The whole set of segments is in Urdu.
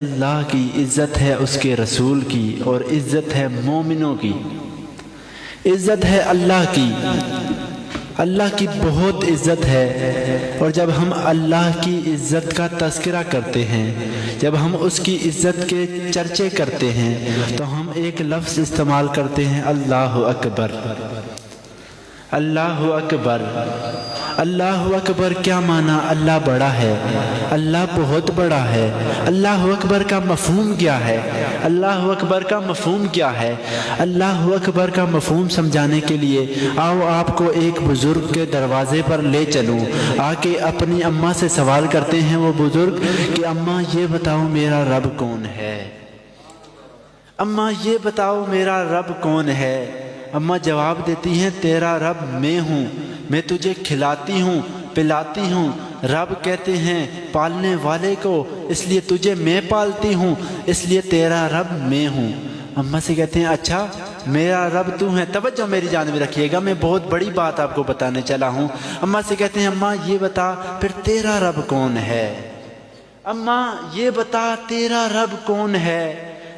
اللہ کی عزت ہے اس کے رسول کی اور عزت ہے مومنوں کی۔ عزت ہے اللہ کی بہت عزت ہے، اور جب ہم اللہ کی عزت کا تذکرہ کرتے ہیں، جب ہم اس کی عزت کے چرچے کرتے ہیں تو ہم ایک لفظ استعمال کرتے ہیں، اللہ اکبر۔ اللہ اکبر، اللہ اکبر کیا معنی؟ اللہ بڑا ہے، اللہ بہت بڑا ہے۔ اللہ اکبر کا مفہوم کیا ہے؟ اللہ اکبر کا مفہوم کیا ہے؟ اللہ اکبر کا مفہوم سمجھانے کے لیے آؤ آپ کو ایک بزرگ کے دروازے پر لے چلوں۔ آ کے اپنی اماں سے سوال کرتے ہیں وہ بزرگ کہ اماں یہ بتاؤ میرا رب کون ہے؟ اماں یہ بتاؤ میرا رب کون ہے؟ اماں جواب دیتی ہیں تیرا رب میں ہوں، میں تجھے کھلاتی ہوں پلاتی ہوں۔ رب کہتے ہیں پالنے والے کو، اس لیے تجھے میں پالتی ہوں، اس لیے تیرا رب میں ہوں۔ اماں سے کہتے ہیں اچھا میرا رب تو ہے۔ توجہ میری جانب رکھیے گا، میں بہت بڑی بات آپ کو بتانے چلا ہوں۔ اماں سے کہتے ہیں اماں یہ بتا پھر تیرا رب کون ہے؟ اماں یہ بتا تیرا رب کون ہے؟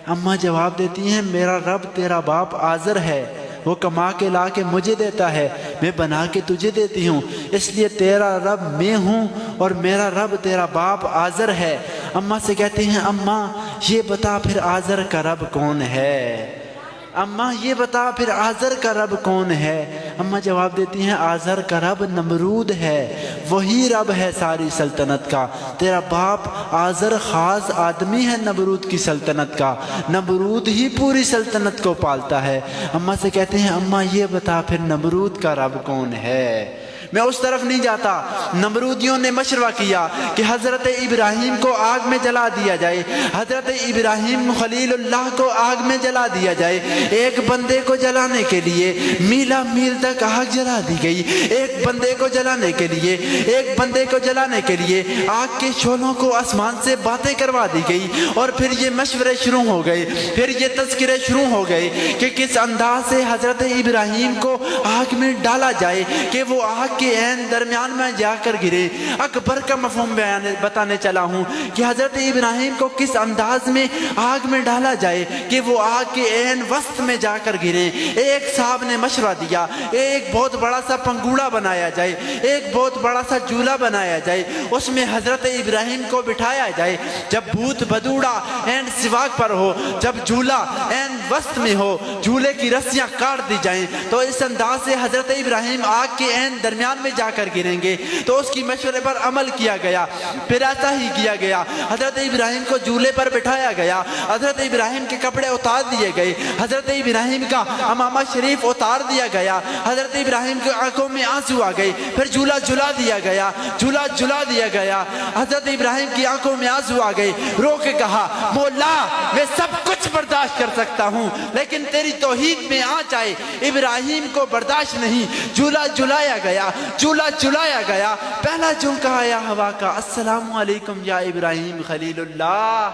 اماں جواب دیتی ہیں میرا رب تیرا باپ آزر ہے، وہ کما کے لا کے مجھے دیتا ہے، میں بنا کے تجھے دیتی ہوں، اس لیے تیرا رب میں ہوں اور میرا رب تیرا باپ آزر ہے۔ اماں سے کہتے ہیں اماں یہ بتا پھر آزر کا رب کون ہے؟ اماں یہ بتا پھر آزر کا رب کون ہے؟ اماں جواب دیتی ہیں آزر کا رب نمرود ہے، وہی رب ہے ساری سلطنت کا۔ تیرا باپ آزر خاص آدمی ہے نمرود کی سلطنت کا، نمرود ہی پوری سلطنت کو پالتا ہے۔ اماں سے کہتے ہیں اماں یہ بتا پھر نمرود کا رب کون ہے؟ میں اس طرف نہیں جاتا۔ نمرودیوں نے مشورہ کیا کہ حضرت ابراہیم کو آگ میں جلا دیا جائے، حضرت ابراہیم خلیل اللہ کو آگ میں جلا دیا جائے۔ ایک بندے کو جلانے کے لیے میلا میل تک آگ جلا دی گئی، ایک بندے کو جلانے کے لیے، ایک بندے کو جلانے کے لیے آگ کے شعلوں کو آسمان سے باتیں کروا دی گئی، اور پھر یہ مشورے شروع ہو گئے، پھر یہ تذکرے شروع ہو گئے کہ کس انداز سے حضرت ابراہیم کو آگ میں ڈالا جائے کہ وہ آگ کے عین درمیان میں جا کر گرے۔ اکبر کا مفہوم بتانے چلا ہوں کہ حضرت ابراہیم کو کس انداز میں آگ میں ڈالا جائے کہ وہ آگ کے عین وسط میں جا کر گرے۔ ایک صاحب نے مشورہ دیا ایک بہت بڑا سا پنگوڑا بنایا جائے، ایک بہت بڑا سا جھولا بنایا جائے، اس میں حضرت ابراہیم کو بٹھایا جائے، جب بھوت بدوڑا عین سواک پر ہو، جب جھولا عین وسط میں ہو، جھولے کی رسیاں کاٹ دی جائیں تو اس انداز سے حضرت ابراہیم آگ کے عین درمیان میں جا کر گریں گے۔ تو اس کی مشورے پر عمل کیا گیا، پھر ایسا ہی کیا گیا۔ حضرت ابراہیم کو جھولے پر بٹھایا گیا، حضرت ابراہیم کے کپڑے اتار دیے گئے، حضرت ابراہیم کا امامہ شریف اتار دیا گیا، حضرت ابراہیم کی آنکھوں میں آنسو آ گئے، پھر جھولا جھلا دیا گیا، جھولا جھلا دیا گیا، حضرت ابراہیم کی آنکھوں میں آنسو آ گئے، رو کے کہا مولا میں سب کچھ برداشت کر سکتا ہوں لیکن تیری توحید میں آ جائے ابراہیم کو برداشت نہیں۔ جھولا جھلایا گیا، جھولا جھلایا گیا، پہلا جھونکا آیا ہوا کا، السلام علیکم یا ابراہیم خلیل اللہ،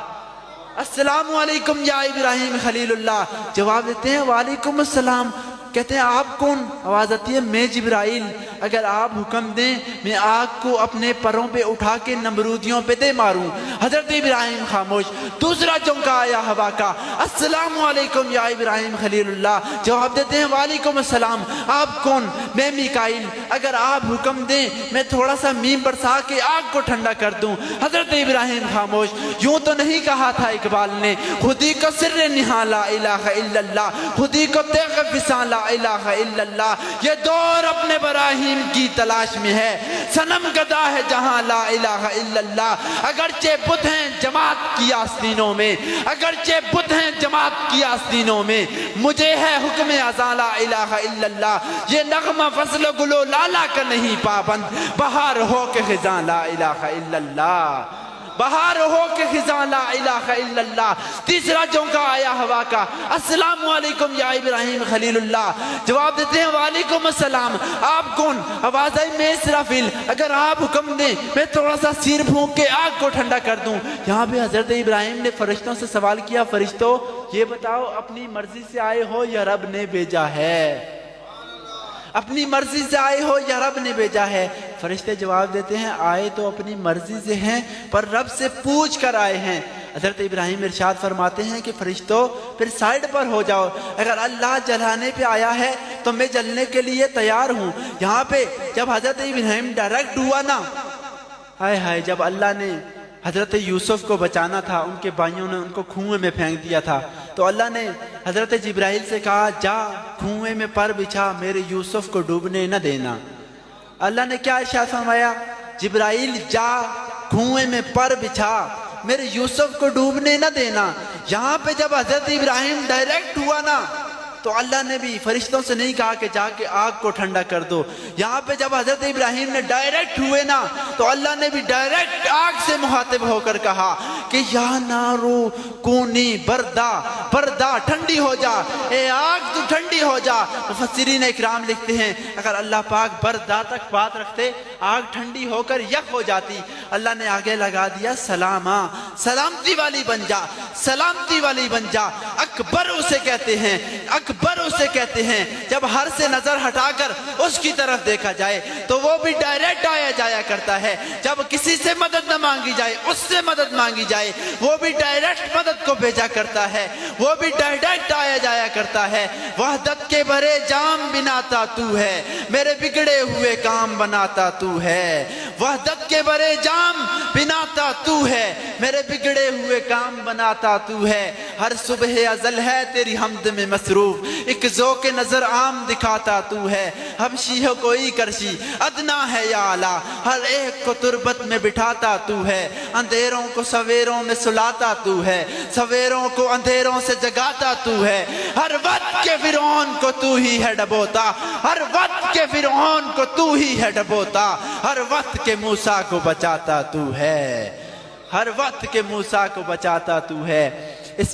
السلام علیکم یا ابراہیم خلیل اللہ۔ جواب دیتے ہیں وعلیکم السلام۔ کہتے ہیں آپ کون؟ آواز آتی ہے میں جبرائیل، اگر آپ حکم دیں میں آگ کو اپنے پروں پہ اٹھا کے نمرودیوں پہ دے ماروں۔ حضرت ابراہیم خاموش۔ دوسرا چونکا آیا ہوا کا، السلام علیکم یا ابراہیم خلیل اللہ۔ جواب دیتے ہیں وعلیکم السلام، آپ کون؟ میں میکائیل، اگر آپ حکم دیں میں تھوڑا سا میم برسا کے آگ کو ٹھنڈا کر دوں۔ حضرت ابراہیم خاموش۔ یوں تو نہیں کہا تھا اقبال نے خودی کو سر نہاں لا الہ الا اللہ، خودی کو تیغ فساں لا الہ الا اللہ۔ یہ دور اپنے براہیم کی تلاش میں ہے، صنم گدا ہے جہاں لا الہ الا اللہ۔ اگرچہ بت ہیں جماعت کی آستینوں میں، اگرچہ بت ہیں جماعت کی آستینوں میں، مجھے ہے حکم ازاں لا الہ الا اللہ۔ یہ نغمہ فضل و گل و لالا کا نہیں پابند، بہار ہو کے خزاں لا الہ الا اللہ، بہار ہو کے خزاں لا الہ الا اللہ۔ تیسرا جھونکا آیا ہوا کا، السلام علیکم یا ابراہیم خلیل اللہ۔ جواب دیتے ہیں وعلیکم السلام، آپ کون؟ آواز آئی میں اسرافیل، اگر آپ حکم دیں میں تھوڑا سا سیر پھونک کے آگ کو ٹھنڈا کر دوں۔ یہاں پہ حضرت ابراہیم نے فرشتوں سے سوال کیا، فرشتوں یہ بتاؤ اپنی مرضی سے آئے ہو یا رب نے بھیجا ہے؟ اپنی مرضی سے آئے ہو یا رب نے بھیجا ہے؟ فرشتے جواب دیتے ہیں آئے تو اپنی مرضی سے ہیں پر رب سے پوچھ کر آئے ہیں۔ حضرت ابراہیم ارشاد فرماتے ہیں کہ فرشتوں پھر سائڈ پر ہو جاؤ، اگر اللہ جلانے پہ آیا ہے تو میں جلنے کے لیے تیار ہوں۔ یہاں پہ جب حضرت ابراہیم ڈائریکٹ ہوا نا، ہائے ہائے، جب اللہ نے حضرت یوسف کو بچانا تھا، ان کے بھائیوں نے ان کو کنویں میں پھینک دیا تھا، تو اللہ نے حضرت جبرائیل سے کہا جا کنویں میں پر بچھا، میرے یوسف کو ڈوبنے نہ دینا۔ اللہ نے کیا ارشاد فرمایا؟ جبرائیل جا کنویں میں پر بچھا، میرے یوسف کو ڈوبنے نہ دینا۔ یہاں پہ جب حضرت ابراہیم ڈائریکٹ ہوا نا، تو اللہ نے بھی فرشتوں سے نہیں کہا کہ جا کے آگ کو ٹھنڈا کر دو۔ یہاں پہ جب حضرت ابراہیم نے ڈائریکٹ ہوئے نا، تو اللہ نے بھی ڈائریکٹ آگ سے مخاطب ہو کر کہا کہ یا نارو کونی بردا، بردا ٹھنڈی ہو جا، اے آگ تو ٹھنڈی ہو جا۔ مفسرین اکرام لکھتے ہیں اگر اللہ پاک بردا تک بات رکھتے، آگ ٹھنڈی ہو کر یک ہو جاتی۔ اللہ نے آگے لگا دیا سلاما، سلامتی والی بن جا، سلامتی والی بن جا۔ اکبر اسے کہتے ہیں، اکبر اسے کہتے ہیں جب ہر سے نظر ہٹا کر اس کی طرف دیکھا جائے تو وہ بھی ڈائریکٹ آیا جایا کرتا ہے۔ جب کسی سے مدد نہ مانگی جائے، اس سے مدد مانگی جائے، وہ بھی ڈائریکٹ مدد کو بھیجا کرتا ہے، وہ بھی ڈائریکٹ آیا جایا کرتا ہے۔ وحدت کے بھرے جام بناتا تو ہے، میرے بگڑے ہوئے کام بناتا تو ہے۔ وحدت کے بھرے جام بناتا تو ہے، میرے بگڑے ہوئے کام بناتا تو ہے۔ ہر صبح ازل ہے تیری حمد میں مصروف، ایک ذوق نظر عام دکھاتا تو ہے۔ حبشی ہو کوئی کرشی ادنا ہے یا اعلیٰ، ہر ایک کو تربت میں بٹھاتا تو ہے۔ اندھیروں کو سویروں میں سلاتا تو ہے، سویروں کو اندھیروں سے جگاتا تو ہے۔ ہر وقت کے فرعون کو تو ہی ہے ڈبوتا، ہر وقت کے فرعون کو تو ہی ہے ڈبوتا، ہر وقت کے موسیٰ کو بچاتا تو ہے، ہر وقت کے موسیٰ کو بچاتا تو ہے۔